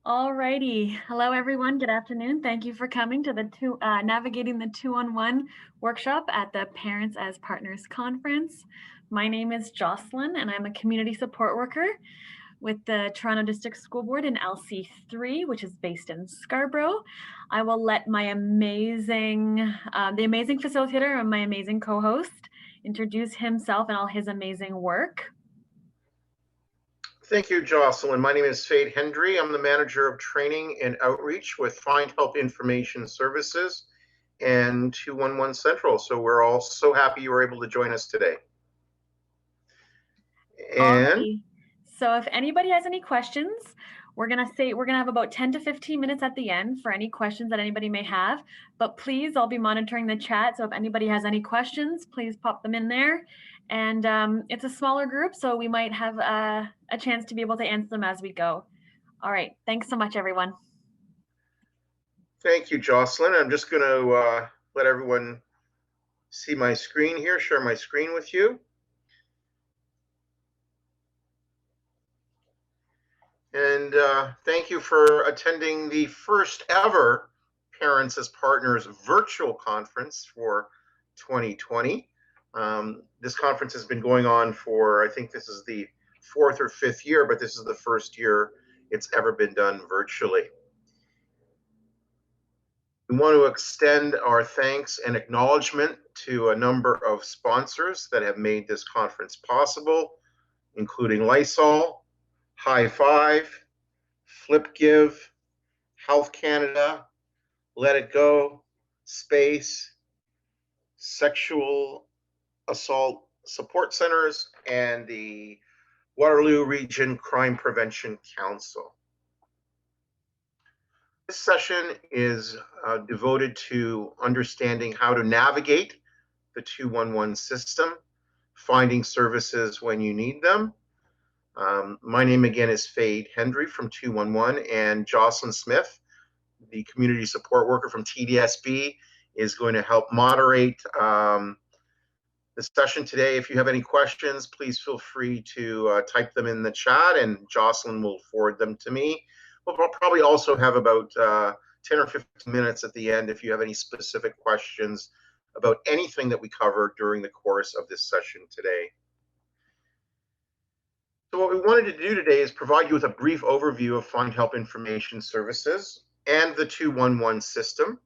Alrighty. Hello, everyone. Good afternoon. Thank you for coming to the Navigating the 2-on-1 workshop at the Parents as Partners Conference. My name is Jocelyn, and I'm a community support worker with the Toronto District School Board in LC3, which is based in Scarborough. I will let my the amazing facilitator and my amazing co-host introduce himself and all his amazing work. Thank you, Jocelyn. My name is Fade Hendry. I'm the Manager of Training and Outreach with Find Help Information Services and 211 Central. So we're all so happy you were able to join us today. And so if anybody has any questions, we're gonna have about 10 to 15 minutes at the end for any questions that anybody may have. But please, I'll be monitoring the chat. So if anybody has any questions, please pop them in there. And it's a smaller group, so we might have a chance to be able to answer them as we go. All right, thanks so much, everyone. Thank you, Jocelyn. I'm just going to let everyone see my screen here, share my screen with you. And thank you for attending the first ever Parents as Partners virtual conference for 2020. This conference has been going on for, I think this is the 4th or 5th year, but this is the first year it's ever been done virtually. We want to extend our thanks and acknowledgement to a number of sponsors that have made this conference possible, including Lysol, High Five, FlipGive, Health Canada, Let It Go, Space, Sexual Assault Support Centers, and the Waterloo Region Crime Prevention Council. This session is devoted to understanding how to navigate the 211 system, finding services when you need them. My name again is Fade Hendry from 211, and Jocelyn Smith, the community support worker from TDSB, is going to help moderate the session today. If you have any questions, please feel free to type them in the chat, and Jocelyn will forward them to me. We'll probably also have about 10 or 15 minutes at the end if you have any specific questions about anything that we covered during the course of this session today. So what we wanted to do today is provide you with a brief overview of Find Help Information Services and the 211 system.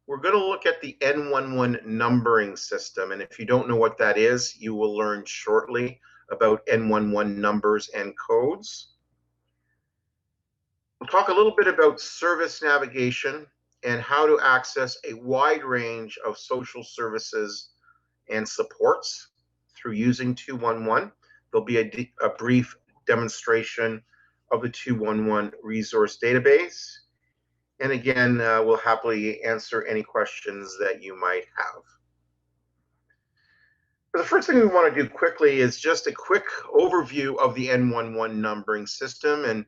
We're going to look at the N11 numbering system, and if you don't know what that is, you will learn shortly about N11 numbers and codes. We'll talk a little bit about service navigation and how to access a wide range of social services and supports through using 211. There'll be a brief demonstration of the 211 resource database. And again, we'll happily answer any questions that you might have. But the first thing we want to do quickly is just a quick overview of the N11 numbering system. And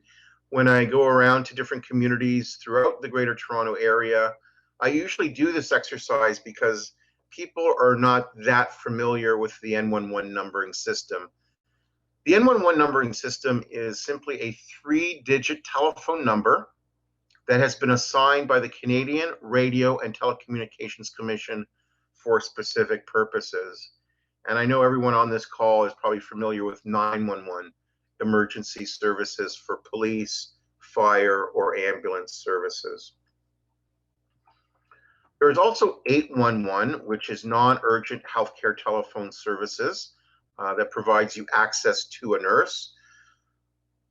when I go around to different communities throughout the Greater Toronto area, I usually do this exercise because people are not that familiar with the N11 numbering system. The N11 numbering system is simply a 3-digit telephone number that has been assigned by the Canadian Radio and Telecommunications Commission for specific purposes. And I know everyone on this call is probably familiar with 911, emergency services for police, fire, or ambulance services. There is also 811, which is non-urgent healthcare telephone services that provides you access to a nurse.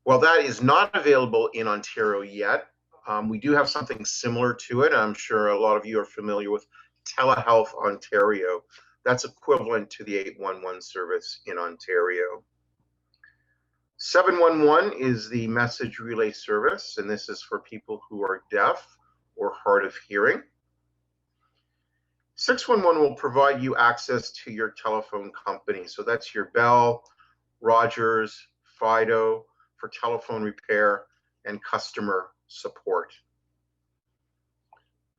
While that is not available in Ontario yet, we do have something similar to it. I'm sure a lot of you are familiar with Telehealth Ontario. That's equivalent to the 811 service in Ontario. 711 is the message relay service, and this is for people who are deaf or hard of hearing. 611 will provide you access to your telephone company. So that's your Bell, Rogers, Fido for telephone repair and customer support.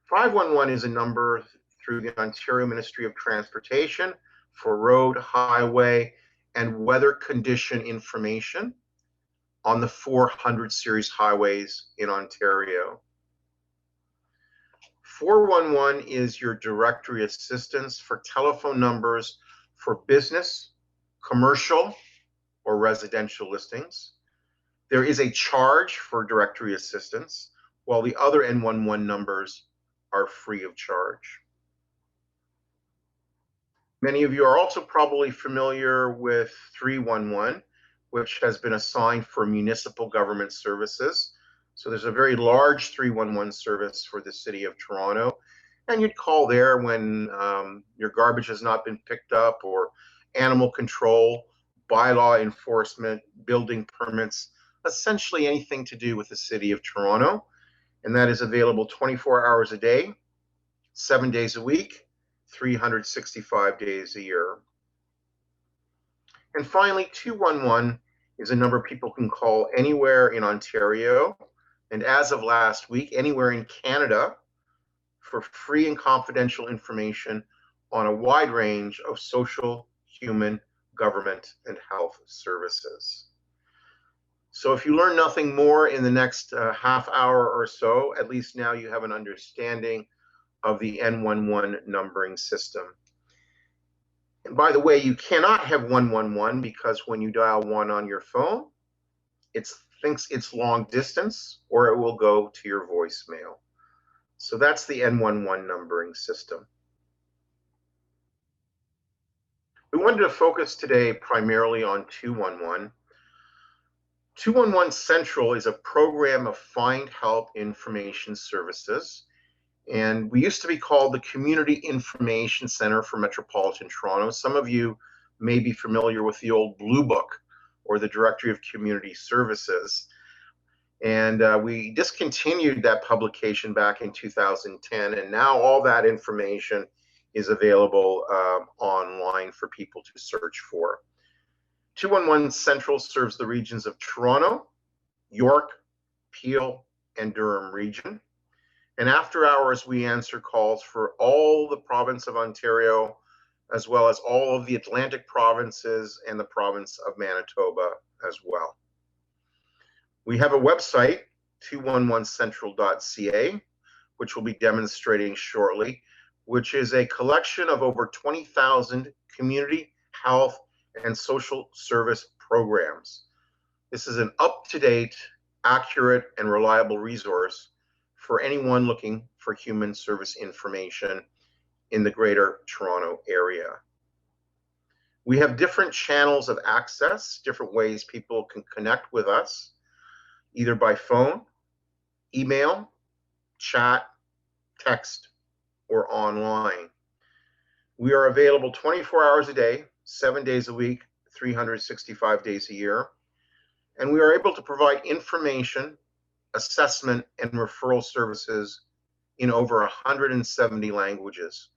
511 is a number through the Ontario Ministry of Transportation for road, highway, and weather condition information on the 400 series highways in Ontario. 411 is your directory assistance for telephone numbers for business, commercial, or residential listings. There is a charge for directory assistance, while the other N11 numbers are free of charge. Many of you are also probably familiar with 311, which has been assigned for municipal government services. So there's a very large 311 service for the city of Toronto, and you'd call there when your garbage has not been picked up, or animal control, bylaw enforcement, building permits, essentially anything to do with the city of Toronto. And that is available 24 hours a day, 7 days a week, 365 days a year. And finally, 211 is a number people can call anywhere in Ontario, and as of last week, anywhere in Canada, for free and confidential information on a wide range of social, human, government, and health services. So if you learn nothing more in the next half hour or so, at least now you have an understanding of the N11 numbering system. And by the way, you cannot have 111 because when you dial 1 on your phone, it thinks it's long distance, or it will go to your voicemail. So that's the N11 numbering system. We wanted to focus today primarily on 211. 211 Central is a program of Find Help Information Services, and we used to be called the Community Information Center for Metropolitan Toronto. Some of you may be familiar with the old Blue Book or the Directory of Community Services. And we discontinued that publication back in 2010, and now all that information is available online for people to search for. 211 Central serves the regions of Toronto, York, Peel, and Durham region. And after hours, we answer calls for all the province of Ontario, as well as all of the Atlantic provinces and the province of Manitoba as well. We have a website, 211central.ca, which we'll be demonstrating shortly, which is a collection of over 20,000 community, health, and social service programs. This is an up-to-date, accurate, and reliable resource for anyone looking for human service information in the Greater Toronto area. We have different channels of access, different ways people can connect with us, either by phone, email, chat, text, or online. We are available 24 hours a day, 7 days a week, 365 days a year, and we are able to provide information, assessment, and referral services in over 170 languages.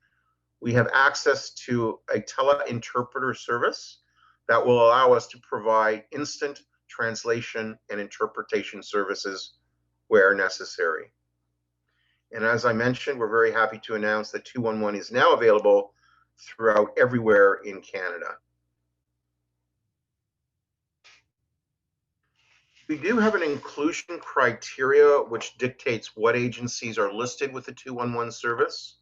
We have access to a tele-interpreter service that will allow us to provide instant translation and interpretation services where necessary. And as I mentioned, we're very happy to announce that 211 is now available throughout everywhere in Canada. We do have an inclusion criteria which dictates what agencies are listed with the 211 service.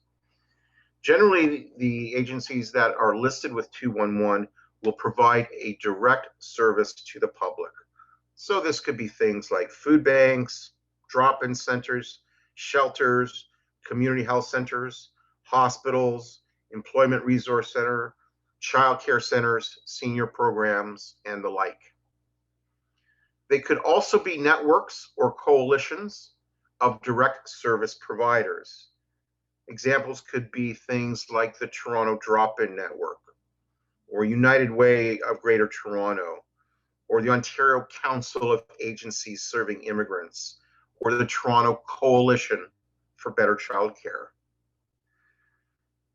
Generally, the agencies that are listed with 211 will provide a direct service to the public. So this could be things like food banks, drop-in centers, shelters, community health centers, hospitals, employment resource center, childcare centers, senior programs, and the like. They could also be networks or coalitions of direct service providers. Examples could be things like the Toronto Drop-In Network, or United Way of Greater Toronto, or the Ontario Council of Agencies Serving Immigrants, or the Toronto Coalition for Better Childcare.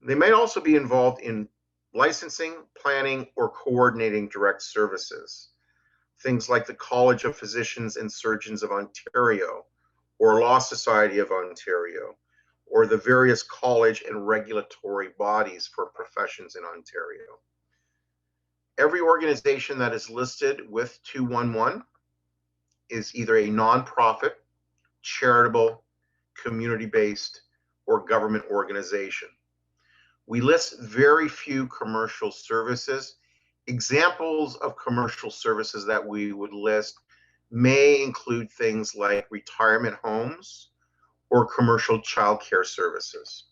They may also be involved in licensing, planning, or coordinating direct services. Things like the College of Physicians and Surgeons of Ontario, or Law Society of Ontario, or the various college and regulatory bodies for professions in Ontario. Every organization that is listed with 211 is either a nonprofit, charitable, community-based, or government organization. We list very few commercial services. Examples of commercial services that we would list may include things like retirement homes or commercial childcare services.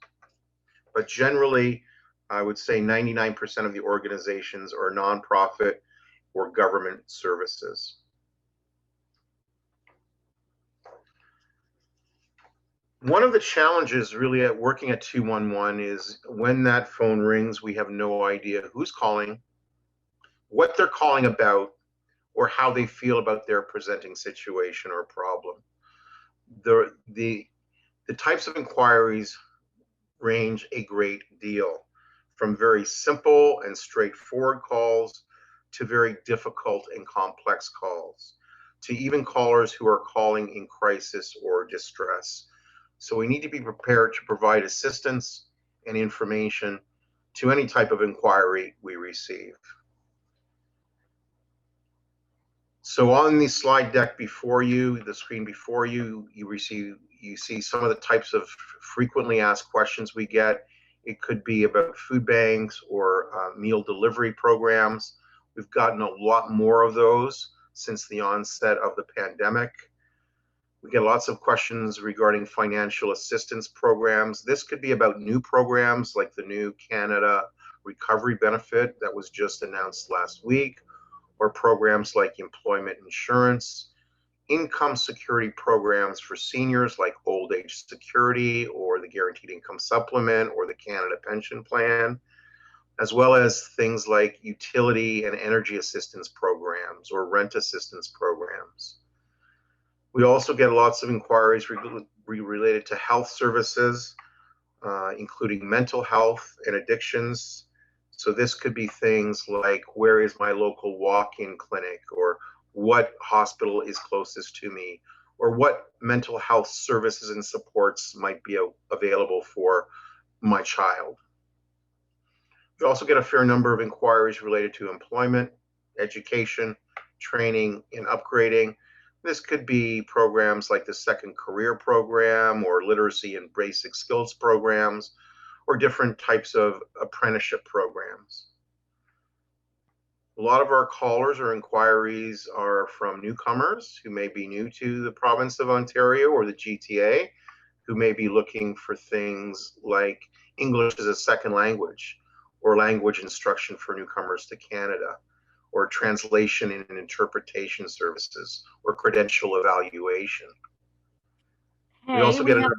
But generally, I would say 99% of the organizations are nonprofit or government services. One of the challenges really at working at 211 is when that phone rings, we have no idea who's calling, what they're calling about, or how they feel about their presenting situation or problem. The, the, the types of inquiries range a great deal, from very simple and straightforward calls to very difficult and complex calls, to even callers who are calling in crisis or distress. So we need to be prepared to provide assistance and information to any type of inquiry we receive. So on the slide deck before you, the screen before you, you see some of the types of frequently asked questions we get. It could be about food banks or meal delivery programs. We've gotten a lot more of those since the onset of the pandemic. We get lots of questions regarding financial assistance programs. This could be about new programs like the new Canada Recovery Benefit that was just announced last week, or programs like employment insurance, income security programs for seniors like old age security or the guaranteed income supplement or the Canada Pension Plan, as well as things like utility and energy assistance programs or rent assistance programs. We also get lots of inquiries related to health services, including mental health and addictions. So this could be things like, where is my local walk-in clinic, or what hospital is closest to me, or what mental health services and supports might be available for my child. We also get a fair number of inquiries related to employment, education, training, and upgrading. This could be programs like the Second Career Program or literacy and basic skills programs, or different types of apprenticeship programs. A lot of our callers or inquiries are from newcomers who may be new to the province of Ontario or the GTA, who may be looking for things like English as a second language, or language instruction for newcomers to Canada, or translation and interpretation services, or credential evaluation. Hey, we also have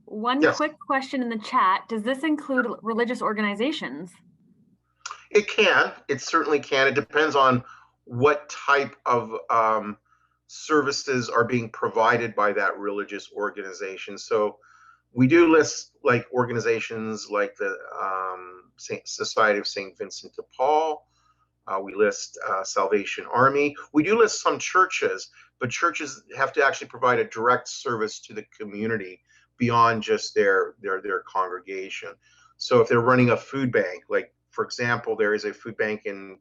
one yes. quick question in the chat. Does this include religious organizations? It can. It certainly can. It depends on what type of services are being provided by that religious organization. So we do list like organizations like the Society of St. Vincent de Paul. We list Salvation Army. We do list some churches, but churches have to actually provide a direct service to the community beyond just their congregation. So if they're running a food bank, like for example, there is a food bank in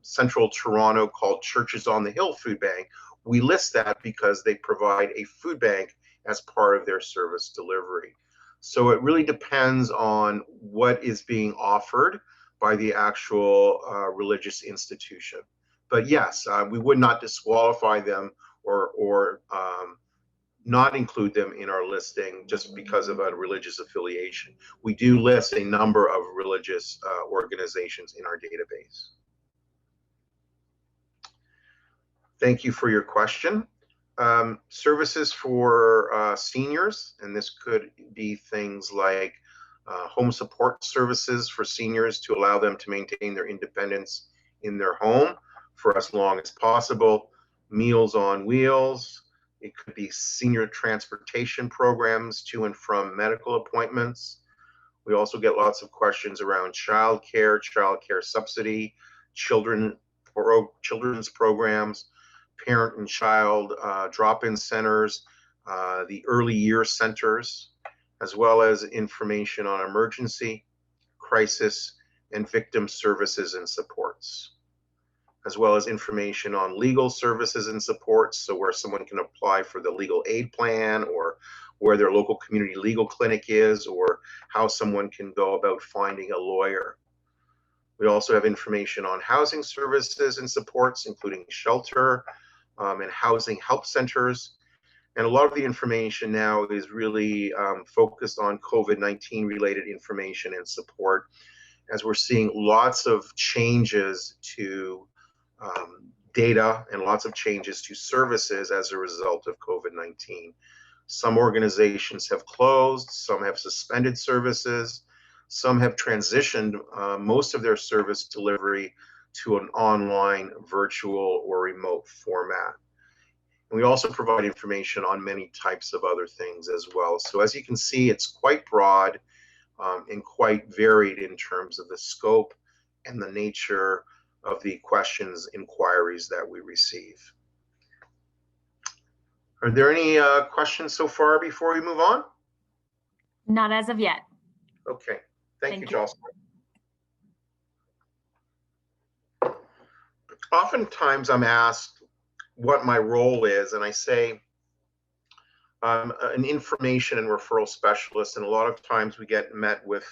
central Toronto called Churches on the Hill Food Bank. We list that because they provide a food bank as part of their service delivery. So it really depends on what is being offered by the actual religious institution. But yes, we would not disqualify them or not include them in our listing just because of a religious affiliation. We do list a number of religious organizations in our database. Thank you for your question. Services for seniors, and this could be things like home support services for seniors to allow them to maintain their independence in their home for as long as possible, Meals on Wheels. It could be senior transportation programs to and from medical appointments. We also get lots of questions around childcare subsidy, children's programs, parent and child drop-in centers, the early year centers, as well as information on emergency, crisis, and victim services and supports. as well as information on legal services and supports, so where someone can apply for the legal aid plan, or where their local community legal clinic is, or how someone can go about finding a lawyer. We also have information on housing services and supports, including shelter and housing help centers. And a lot of the information now is really focused on COVID-19 related information and support, as we're seeing lots of changes to data and lots of changes to services as a result of COVID-19. Some organizations have closed, some have suspended services, some have transitioned most of their service delivery to an online, virtual, or remote format. And we also provide information on many types of other things as well. So as you can see, it's quite broad and quite varied in terms of the scope and the nature of the questions, inquiries that we receive. Are there any questions so far before we move on? Not as of yet. Okay, thank you, Jocelyn. Oftentimes I'm asked what my role is, and I say I'm an information and referral specialist, and a lot of times we get met with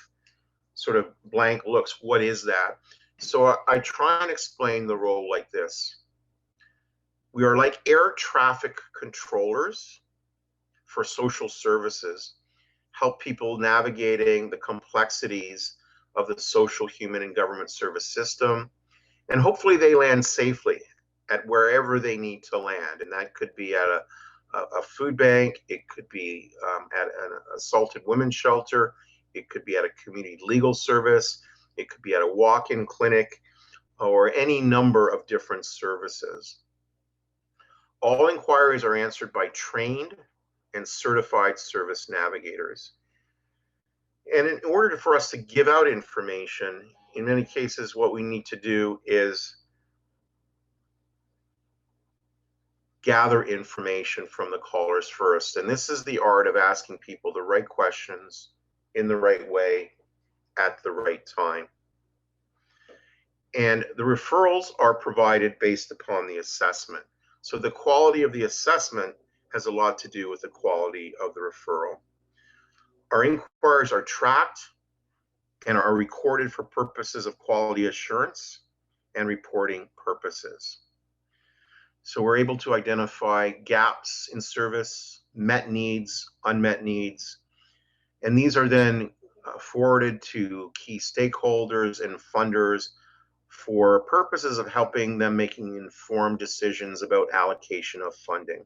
sort of blank looks. What is that? So I try and explain the role like this. We are like air traffic controllers for social services, help people navigating the complexities of the social, human, and government service system, and hopefully they land safely at wherever they need to land. And that could be at a food bank, it could be at an assaulted women's shelter, it could be at a community legal service, it could be at a walk-in clinic, or any number of different services. All inquiries are answered by trained and certified service navigators. And in order for us to give out information, in many cases, what we need to do is gather information from the callers first. And this is the art of asking people the right questions in the right way at the right time. And the referrals are provided based upon the assessment. So the quality of the assessment has a lot to do with the quality of the referral. Our inquiries are tracked and are recorded for purposes of quality assurance and reporting purposes. So we're able to identify gaps in service, met needs, unmet needs, and these are then forwarded to key stakeholders and funders for purposes of helping them making informed decisions about allocation of funding.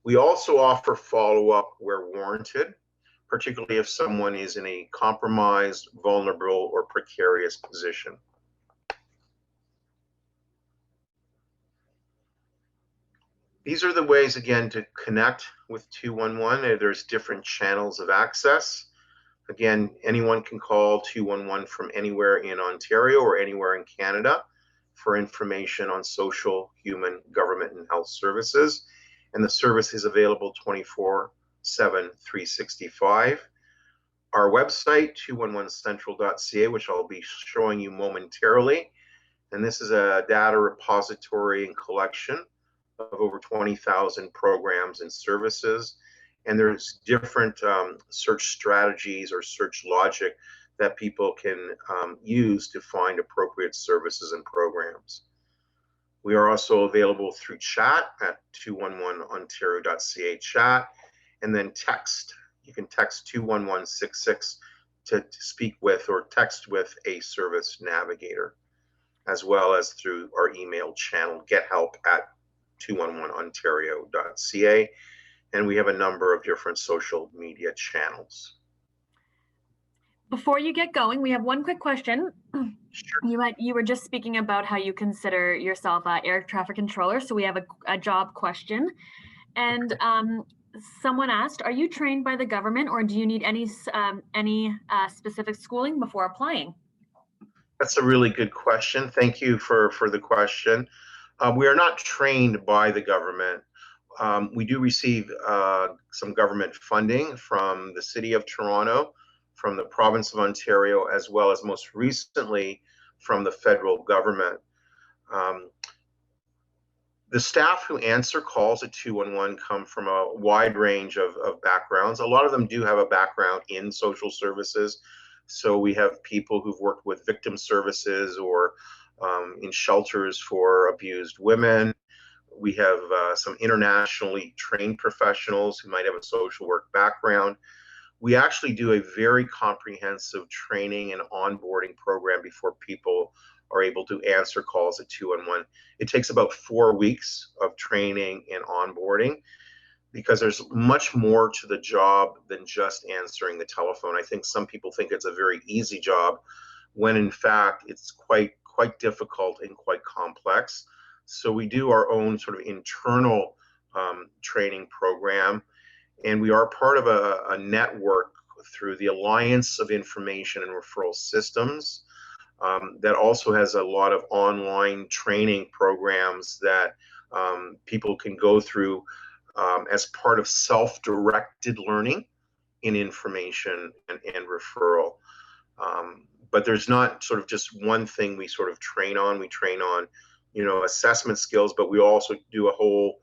We also offer follow-up where warranted, particularly if someone is in a compromised, vulnerable, or precarious position. These are the ways, again, to connect with 211. There's different channels of access. Again, anyone can call 211 from anywhere in Ontario or anywhere in Canada for information on social, human, government, and health services. And the service is available 24/7, 365. Our website, 211central.ca, which I'll be showing you momentarily. And this is a data repository and collection of over 20,000 programs and services. And there's different search strategies or search logic that people can use to find appropriate services and programs. We are also available through chat at 211ontario.ca chat, and then text. You can text 21166 to speak with or text with a service navigator, as well as through our email channel, gethelp@211ontario.ca. And we have a number of different social media channels. Before you get going, we have one quick question. Sure. You were just speaking about how you consider yourself an air traffic controller. So we have a job question. And someone asked, are you trained by the government, or do you need any specific schooling before applying? That's a really good question. Thank you for the question. We are not trained by the government. We do receive some government funding from the City of Toronto, from the Province of Ontario, as well as most recently from the federal government. Um, the staff who answer calls at 211 come from a wide range of backgrounds. A lot of them do have a background in social services. So we have people who've worked with victim services or in shelters for abused women. We have some internationally trained professionals who might have a social work background. We actually do a very comprehensive training and onboarding program before people are able to answer calls at 211. It takes about 4 weeks of training and onboarding because there's much more to the job than just answering the telephone. I think some people think it's a very easy job when in fact it's quite difficult and quite complex. So we do our own sort of internal training program, and we are part of a network through the Alliance of Information and Referral Systems that also has a lot of online training programs that people can go through as part of self-directed learning in information and referral. But there's not sort of just one thing we sort of train on. We train on, assessment skills, but we also do a whole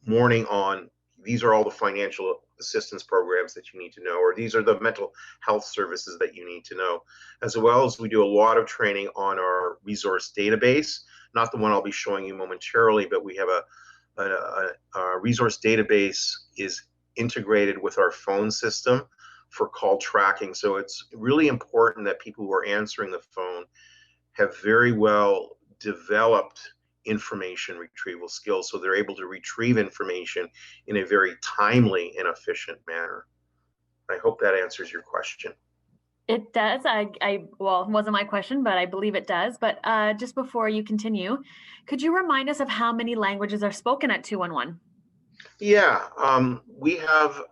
morning on these are all the financial assistance programs that you need to know, or these are the mental health services that you need to know, as well as we do a lot of training on our resource database, not the one I'll be showing you momentarily, but we have a resource database is integrated with our phone system for call tracking. So it's really important that people who are answering the phone have very well developed information retrieval skills so they're able to retrieve information in a very timely and efficient manner. I hope that answers your question. It does. Well, it wasn't my question, but I believe it does. But just before you continue, could you remind us of how many languages are spoken at 211? Yeah, we have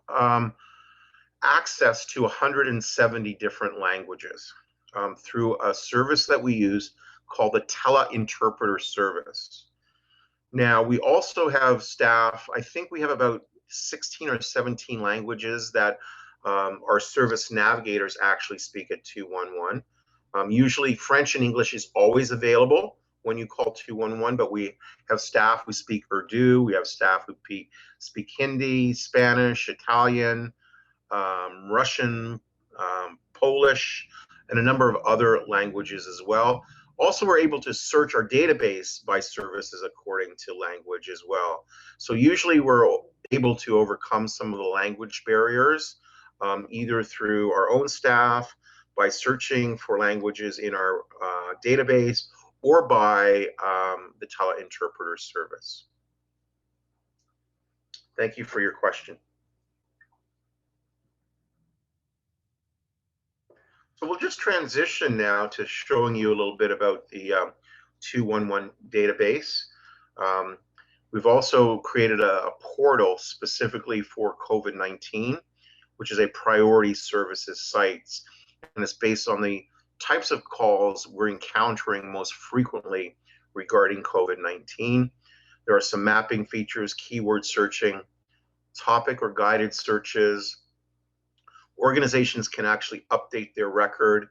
access to 170 different languages through a service that we use called the Teleinterpreter Service. Now, we also have staff, I think we have about 16 or 17 languages that our service navigators actually speak at 211. Usually French and English is always available when you call 211, but we have staff who speak Urdu, we have staff who speak Hindi, Spanish, Italian, Russian, Polish, and a number of other languages as well. Also, we're able to search our database by services according to language as well. So usually we're able to overcome some of the language barriers, either through our own staff, by searching for languages in our database, or by the teleinterpreter service. Thank you for your question. So we'll just transition now to showing you a little bit about the 211 database. We've also created a portal specifically for COVID-19, which is a priority services sites, and it's based on the types of calls we're encountering most frequently regarding COVID-19. There are some mapping features, keyword searching, topic or guided searches. Organizations can actually update their record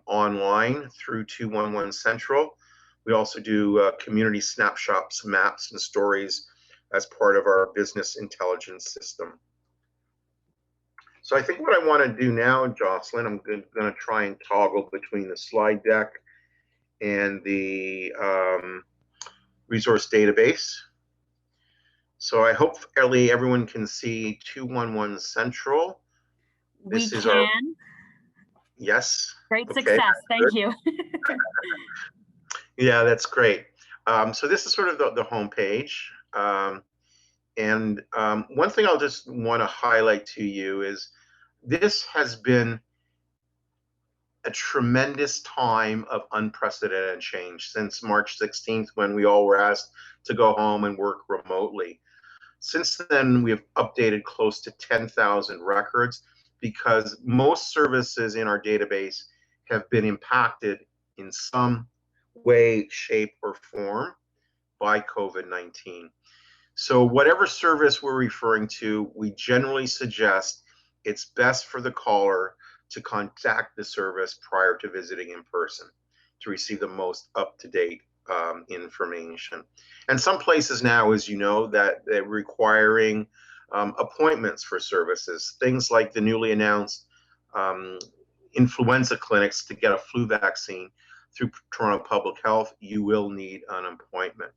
online through 211 Central. We also do community snapshots, maps, and stories as part of our business intelligence system. So I think what I want to do now, Jocelyn, I'm going to try and toggle between the slide deck and the resource database. So I hope everyone can see 211 Central. This is our. Yes. Great success. Thank you. Yeah, that's great. So this is sort of the home page. And one thing I'll just want to highlight to you is this has been a tremendous time of unprecedented change since March 16th, when we all were asked to go home and work remotely. Since then, we have updated close to 10,000 records because most services in our database have been impacted in some way, shape, or form by COVID-19. So whatever service we're referring to, we generally suggest it's best for the caller to contact the service prior to visiting in person to receive the most up-to-date information. And some places now, as you know, that they're requiring appointments for services, things like the newly announced um, influenza clinics. To get a flu vaccine through Toronto Public Health, you will need an appointment.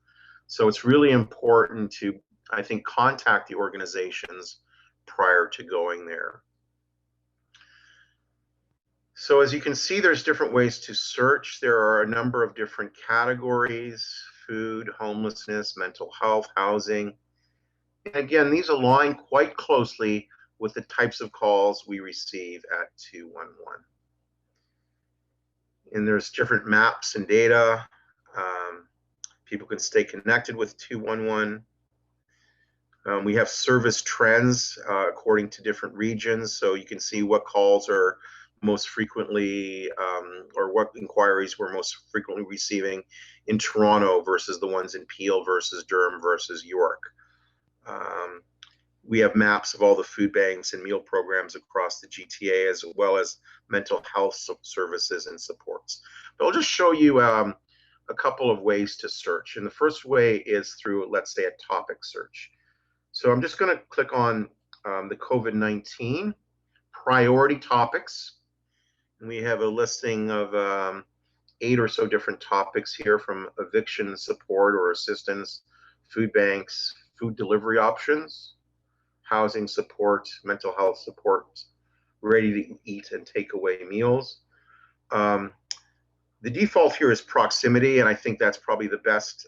So it's really important to, I think, contact the organizations prior to going there. So as you can see, there's different ways to search. There are a number of different categories: food, homelessness, mental health, housing. And again, these align quite closely with the types of calls we receive at 211. And there's different maps and data. People can stay connected with 211. We have service trends according to different regions, so you can see what calls are most frequently or what inquiries we're most frequently receiving in Toronto versus the ones in Peel versus Durham versus York. We have maps of all the food banks and meal programs across the GTA, as well as mental health services and supports. But I'll just show you a couple of ways to search. And the first way is through, let's say, a topic search. So I'm just going to click on the COVID-19 priority topics. And we have a listing of 8 or so different topics here, from eviction support or assistance, food banks, food delivery options, housing support, mental health support, ready to eat and takeaway meals. The default here is proximity, and I think that's probably the best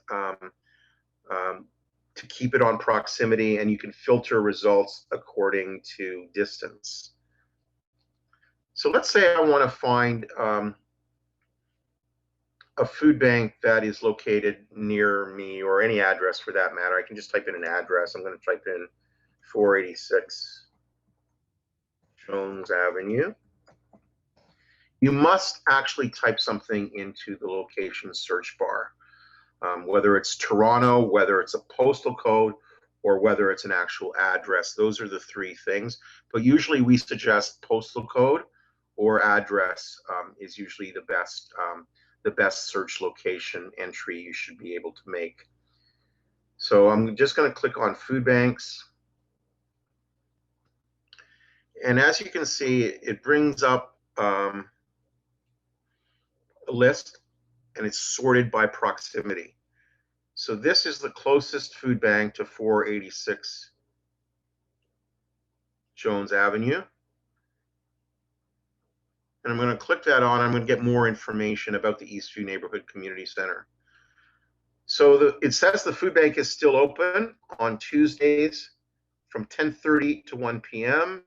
to keep it on proximity, and you can filter results according to distance. So let's say I want to find a food bank that is located near me, or any address for that matter. I can just type in an address. I'm going to type in 486 Jones Avenue. You must actually type something into the location search bar, whether it's Toronto, whether it's a postal code, or whether it's an actual address. Those are the 3 things. But usually we suggest postal code or address is usually the best search location entry you should be able to make. So I'm just going to click on food banks. And as you can see, it brings up a list, and it's sorted by proximity. So this is the closest food bank to 486 Jones Avenue. And I'm going to click that on. I'm going to get more information about the Eastview Neighborhood Community Center. So it says the food bank is still open on Tuesdays from 10:30 to 1 p.m.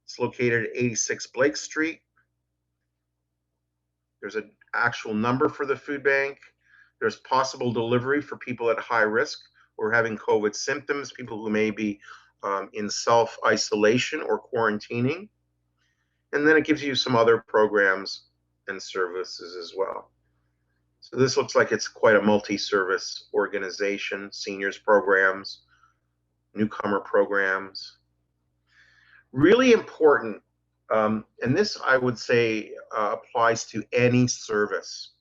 It's located at 86 Blake Street. There's an actual number for the food bank. There's possible delivery for people at high risk or having COVID symptoms, people who may be in self-isolation or quarantining. And then it gives you some other programs and services as well. So this looks like it's quite a multi-service organization: seniors programs, newcomer programs. Really important, and this I would say applies to any service,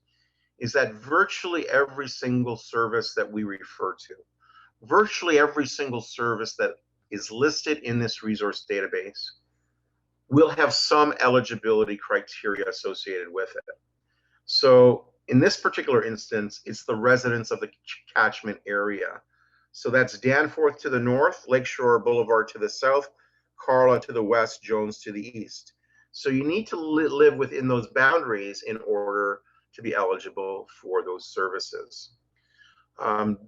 is that virtually every single service that we refer to, virtually every single service that is listed in this resource database will have some eligibility criteria associated with it. So in this particular instance, it's the residents of the catchment area. So that's Danforth to the north, Lakeshore Boulevard to the south, Carla to the west, Jones to the east. So you need to live within those boundaries in order to be eligible for those services.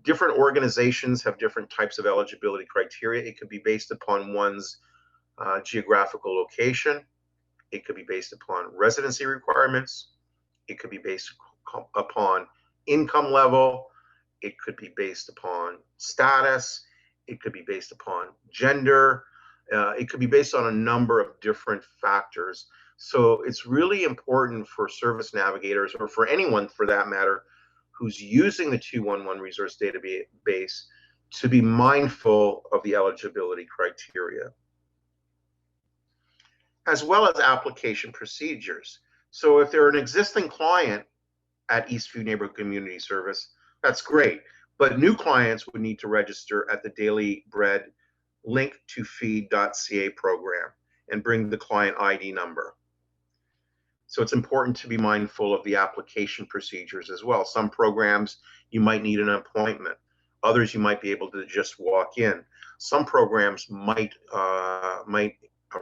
Different organizations have different types of eligibility criteria. It could be based upon one's geographical location. It could be based upon residency requirements. It could be based upon income level. It could be based upon status. It could be based upon gender. It could be based on a number of different factors. So it's really important for service navigators, or for anyone for that matter, who's using the 211 resource database, to be mindful of the eligibility criteria, as well as application procedures. So if they're an existing client at Eastview Neighborhood Community Service. That's great. But new clients would need to register at the Daily Bread link to feed.ca program and bring the client ID number. So it's important to be mindful of the application procedures as well. Some programs you might need an appointment. Others you might be able to just walk in. Some programs might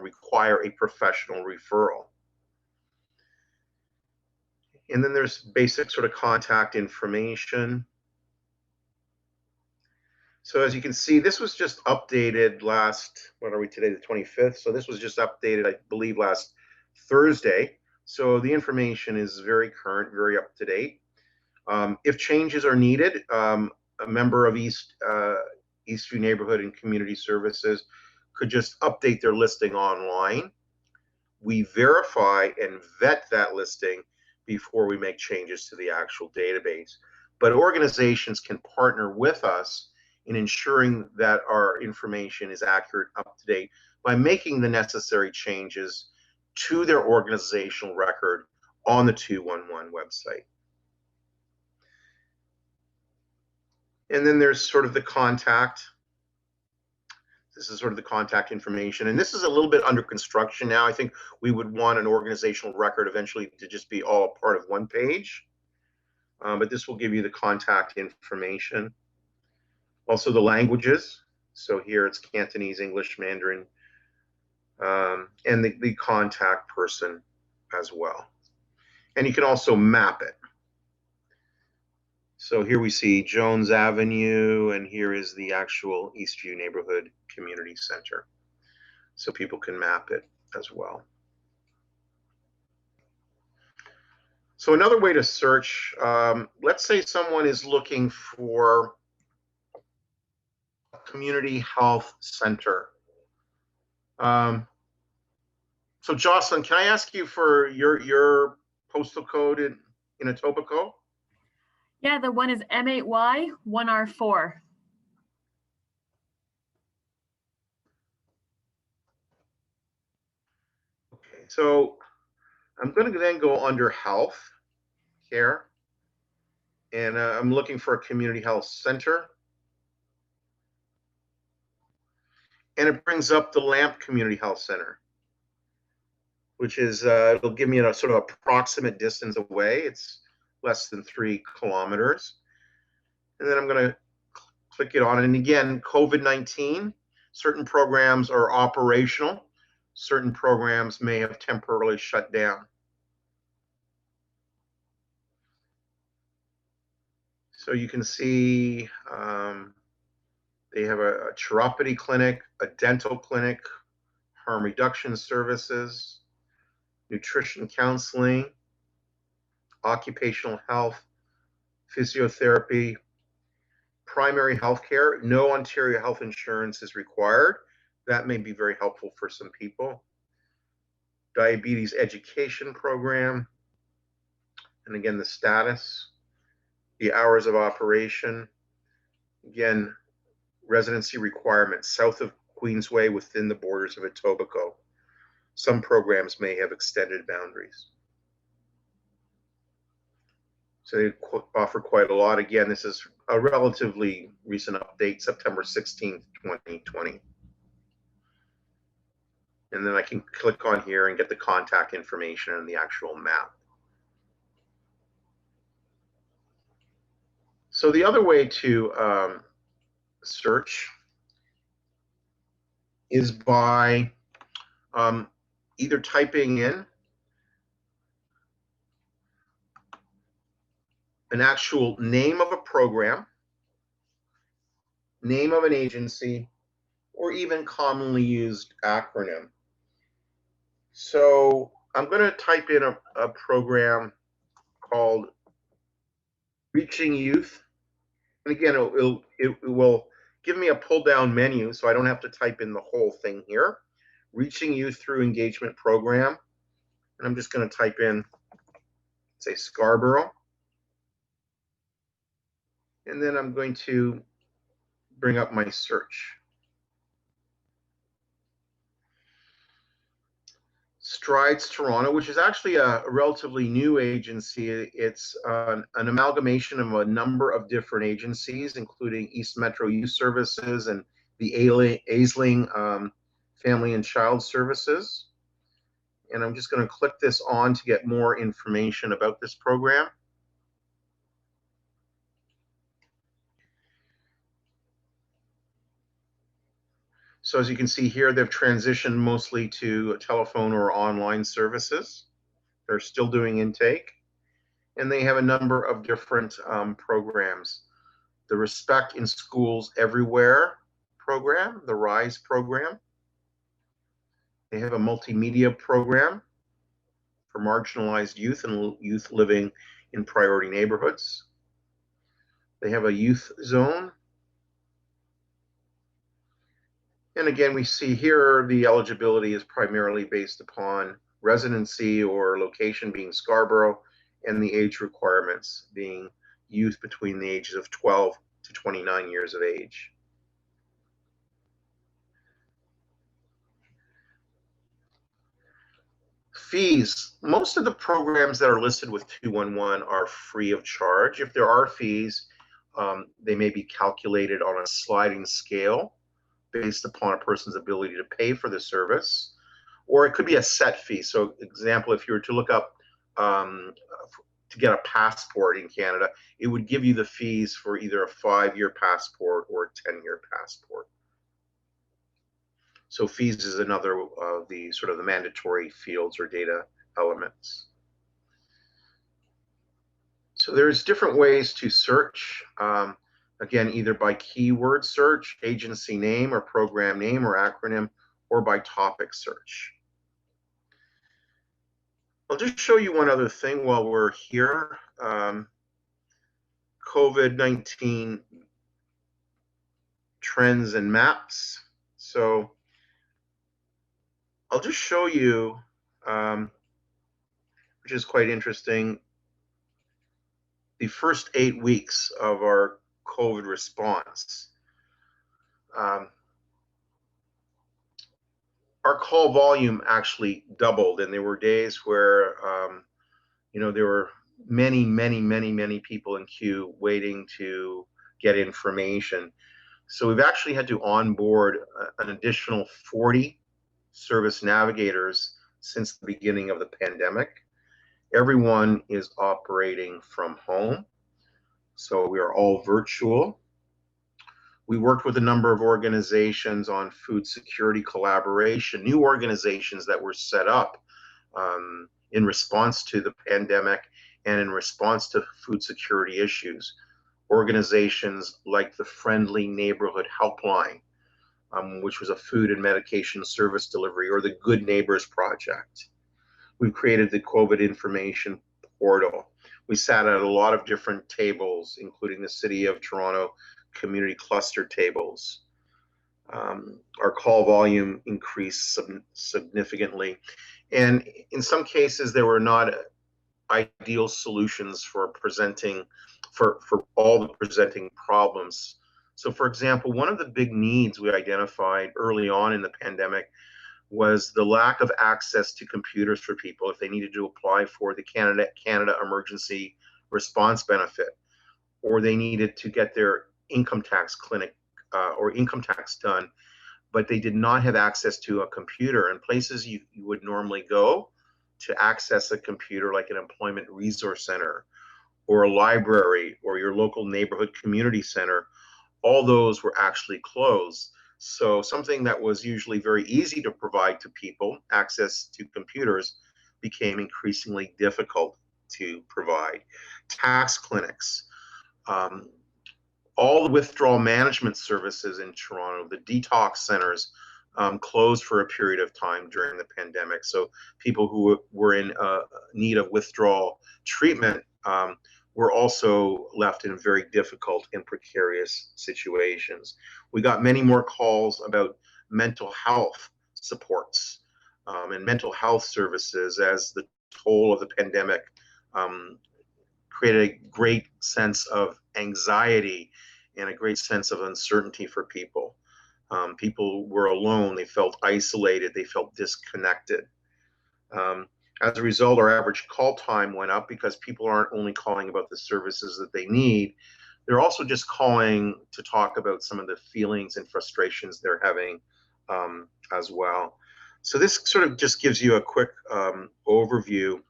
require a professional referral. And then there's basic sort of contact information. So as you can see, this was just updated last, what are we today, the 25th? So this was just updated, I believe, last Thursday. So the information is very current, very up to date. If changes are needed, a member of Eastview Neighborhood and Community Services could just update their listing online. We verify and vet that listing before we make changes to the actual database. But organizations can partner with us in ensuring that our information is accurate, up to date, by making the necessary changes to their organizational record on the 211 website. And then there's sort of the contact. This is sort of the contact information. And this is a little bit under construction now. I think we would want an organizational record eventually to just be all part of one page. But this will give you the contact information. Also the languages. So here it's Cantonese, English, Mandarin, and the contact person as well. And you can also map it. So here we see Jones Avenue, and here is the actual Eastview Neighborhood Community Center. So people can map it as well. So another way to search, let's say someone is looking for a community health center. So Jocelyn, can I ask you for your postal code in Etobicoke? Yeah, the one is M8Y 1R4. Okay, so I'm going to then go under health care, and I'm looking for a community health center. And it brings up the Lamp Community Health Center, which is, it'll give me a sort of approximate distance away. It's less than 3 kilometers. And then I'm going to click it on. And again, COVID-19, certain programs are operational. Certain programs may have temporarily shut down. So you can see they have a chiropody clinic, a dental clinic, harm reduction services, nutrition counseling, occupational health, physiotherapy, primary health care. No Ontario health insurance is required. That may be very helpful for some people. Diabetes education program. And again, the status, the hours of operation. Again, residency requirements south of Queensway within the borders of Etobicoke. Some programs may have extended boundaries. So they offer quite a lot. Again, this is a relatively recent update, September 16th, 2020. And then I can click on here and get the contact information and the actual map. So the other way to search is by either typing in an actual name of a program, name of an agency, or even commonly used acronym. So I'm going to type in a program called Reaching Youth. And again, it will give me a pull down menu, so I don't have to type in the whole thing here. Reaching Youth Through Engagement Program. And I'm just going to type in, say, Scarborough. And then I'm going to bring up my search. Strides Toronto, which is actually a relatively new agency. It's an amalgamation of a number of different agencies, including East Metro Youth Services and the Aisling Family and Child Services. And I'm just going to click this on to get more information about this program. So as you can see here, they've transitioned mostly to telephone or online services. They're still doing intake. And they have a number of different programs. The Respect in Schools Everywhere program, the RISE program. They have a multimedia program for marginalized youth and youth living in priority neighborhoods. They have a youth zone. And again, we see here the eligibility is primarily based upon residency or location being Scarborough, and the age requirements being youth between the ages of 12 to 29 years of age. Fees. Most of the programs that are listed with 211 are free of charge. If there are fees, they may be calculated on a sliding scale based upon a person's ability to pay for the service, or it could be a set fee. So, example, if you were to look up to get a passport in Canada, it would give you the fees for either a 5-year passport or a 10-year passport. So fees is another of the sort of the mandatory fields or data elements. So there's different ways to search. Again, either by keyword search, agency name or program name or acronym, or by topic search. I'll just show you one other thing while we're here. COVID-19 trends and maps. So I'll just show you, which is quite interesting, the first 8 weeks of our COVID response. Our call volume actually doubled, and there were days where, there were many people in queue waiting to get information. So we've actually had to onboard an additional 40 service navigators since the beginning of the pandemic. Everyone is operating from home, so we are all virtual. We worked with a number of organizations on food security collaboration, new organizations that were set up in response to the pandemic and in response to food security issues. Organizations like the Friendly Neighborhood Helpline, which was a food and medication service delivery, or the Good Neighbors Project. We've created the COVID information portal. We sat at a lot of different tables, including the City of Toronto community cluster tables. Our call volume increased significantly. And in some cases, there were not ideal solutions for presenting, for all the presenting problems. So for example, one of the big needs we identified early on in the pandemic was the lack of access to computers for people if they needed to apply for the Canada Emergency Response Benefit, or they needed to get their income tax clinic or income tax done, but they did not have access to a computer. And places you would normally go to access a computer, like an employment resource center or a library or your local neighborhood community center, all those were actually closed. So something that was usually very easy to provide to people, access to computers, became increasingly difficult to provide. Tax clinics, all the withdrawal management services in Toronto, the detox centers, closed for a period of time during the pandemic. So people who were in need of withdrawal treatment were also left in very difficult and precarious situations. We got many more calls about mental health supports and mental health services, as the toll of the pandemic created a great sense of anxiety and a great sense of uncertainty for people. People were alone, they felt isolated, they felt disconnected. Um, as a result, our average call time went up because people aren't only calling about the services that they need, they're also just calling to talk about some of the feelings and frustrations they're having as well. So this sort of just gives you a quick overview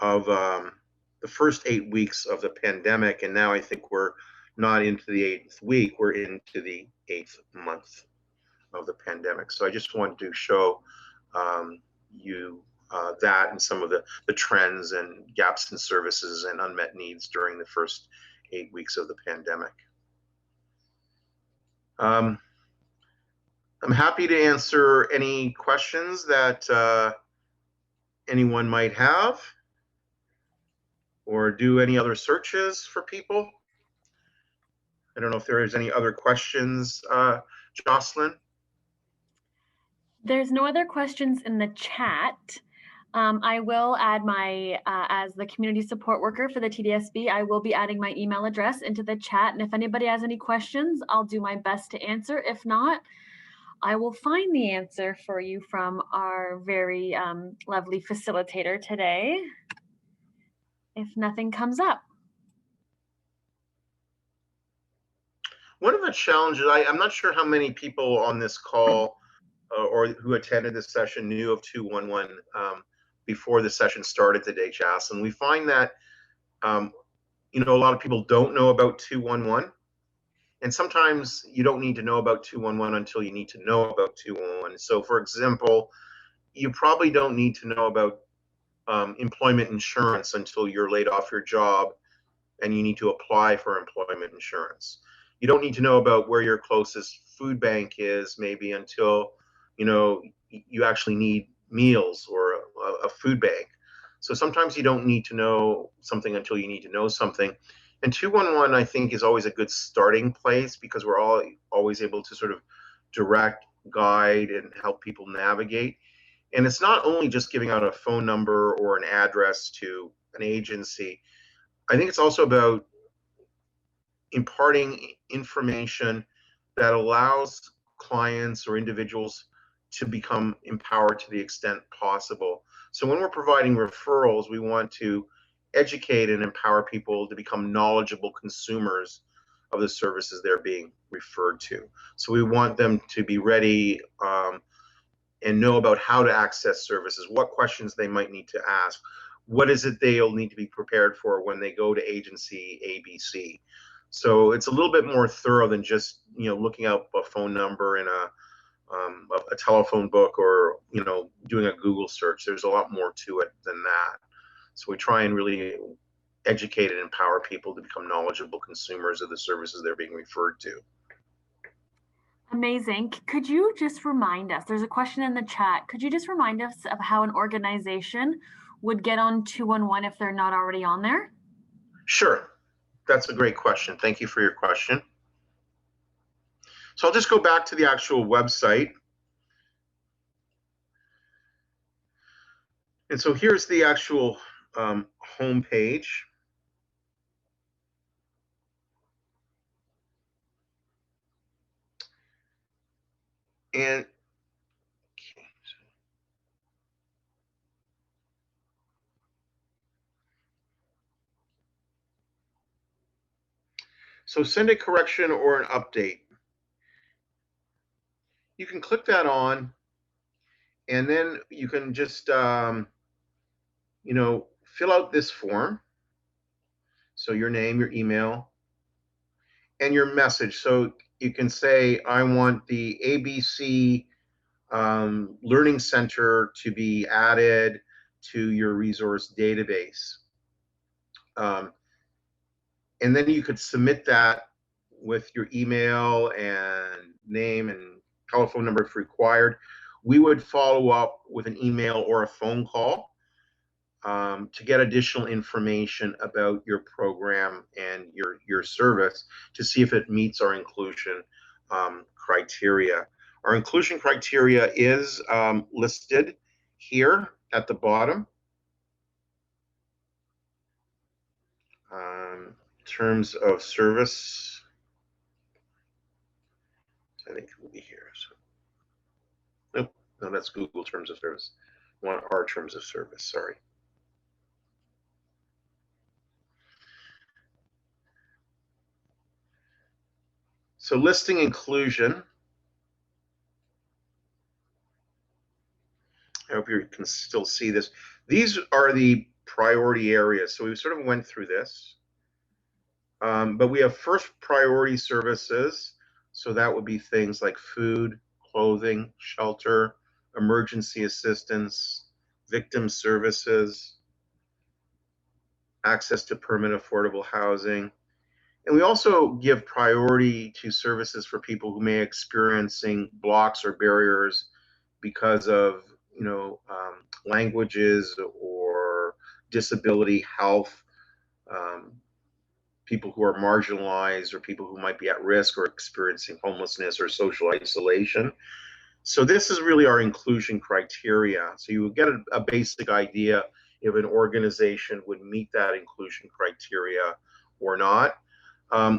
of the first 8 weeks of the pandemic, and now I think we're not into the eighth week, we're into the eighth month of the pandemic. So I just wanted to show you that and some of the trends and gaps in services and unmet needs during the first 8 weeks of the pandemic. I'm happy to answer any questions that anyone might have or do any other searches for people. I don't know if there is any other questions, Jocelyn. There's no other questions in the chat. I will add my, as the community support worker for the TDSB, I will be adding my email address into the chat. And if anybody has any questions, I'll do my best to answer. If not, I will find the answer for you from our very lovely facilitator today, if nothing comes up. One of the challenges, I'm not sure how many people on this call or who attended this session knew of 211 before the session started today, Jocelyn. We find that a lot of people don't know about 211, and sometimes you don't need to know about 211 until you need to know about 211. So, for example, you probably don't need to know about employment insurance until you're laid off your job and you need to apply for employment insurance. You don't need to know about where your closest food bank is maybe until you actually need meals or a food bank. So sometimes you don't need to know something until you need to know something. And 211, I think, is always a good starting place because we're always able to sort of direct, guide, and help people navigate. And it's not only just giving out a phone number or an address to an agency. I think it's also about imparting information that allows clients or individuals to become empowered to the extent possible. So when we're providing referrals, we want to educate and empower people to become knowledgeable consumers of the services they're being referred to. So we want them to be ready and know about how to access services, what questions they might need to ask, what is it they'll need to be prepared for when they go to agency ABC. So it's a little bit more thorough than just looking up a phone number in a telephone book or doing a Google search. There's a lot more to it than that. So we try and really educate and empower people to become knowledgeable consumers of the services they're being referred to. Amazing. Could you just remind us, there's a question in the chat, could you just remind us of how an organization would get on 211 if they're not already on there? Sure. That's a great question. Thank you for your question. So I'll just go back to the actual website. And so here's the actual home page. And so send a correction or an update. You can click that on, and then you can just, fill out this form. So your name, your email, and your message. So you can say, I want the ABC Learning Center to be added to your resource database. And then you could submit that with your email and name and telephone number if required. We would follow up with an email or a phone call to get additional information about your program and your service to see if it meets our inclusion criteria. Our inclusion criteria is listed here at the bottom. Terms of service, I think it will be here. So, nope, no, that's Google Terms of Service. want our terms of service, sorry. So listing inclusion. I hope you can still see this. These are the priority areas. So we sort of went through this. But we have first priority services. So that would be things like food, clothing, shelter, emergency assistance, victim services, access to permanent affordable housing. And we also give priority to services for people who may be experiencing blocks or barriers because of, languages or disability, health, um, people who are marginalized or people who might be at risk or experiencing homelessness or social isolation. So this is really our inclusion criteria. So you get a basic idea if an organization would meet that inclusion criteria or not.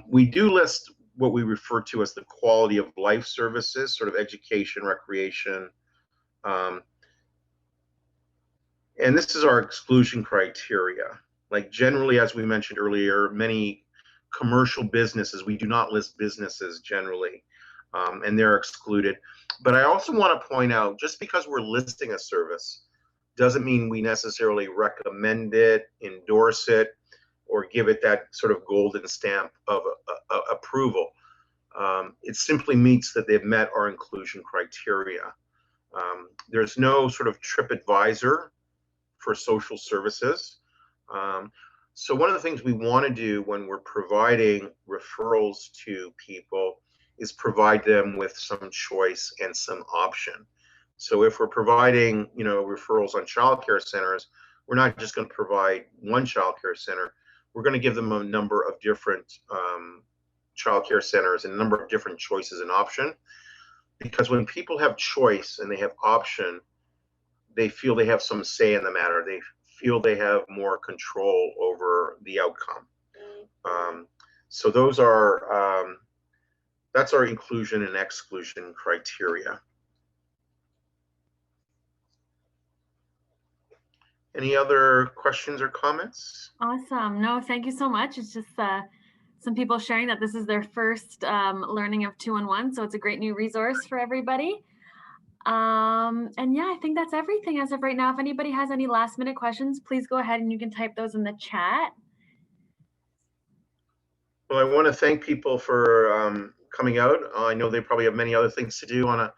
We do list what we refer to as the quality of life services, sort of education, recreation. Um, and this is our exclusion criteria. Like generally, as we mentioned earlier, many commercial businesses, we do not list businesses generally, and they're excluded. But I also want to point out, just because we're listing a service doesn't mean we necessarily recommend it, endorse it, or give it that sort of golden stamp of approval. It simply means that they've met our inclusion criteria. There's no sort of trip advisor for social services. Um, so one of the things we want to do when we're providing referrals to people is provide them with some choice and some option. So if we're providing, referrals on childcare centers, we're not just going to provide one childcare center. We're going to give them a number of different childcare centers and a number of different choices and option. Because when people have choice and they have option, they feel they have some say in the matter. They feel they have more control over the outcome. So those are that's our inclusion and exclusion criteria. Any other questions or comments? Awesome. No, thank you so much. It's just some people sharing that this is their first learning of 2-in-1, so it's a great new resource for everybody. And yeah, I think that's everything as of right now. If anybody has any last minute questions, please go ahead and you can type those in the chat. Well, I want to thank people for coming out. I know they probably have many other things to do on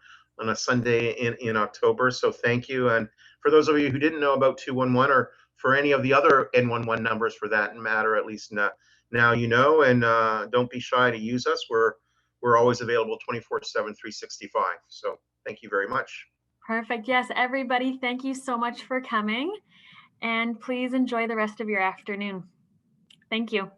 a Sunday in October. So thank you. And for those of you who didn't know about 211 or for any of the other N11 numbers for that matter, at least now you know. And don't be shy to use us. We're always available 24/7, 365. So thank you very much. Perfect. Yes, everybody, thank you so much for coming. And please enjoy the rest of your afternoon. Thank you.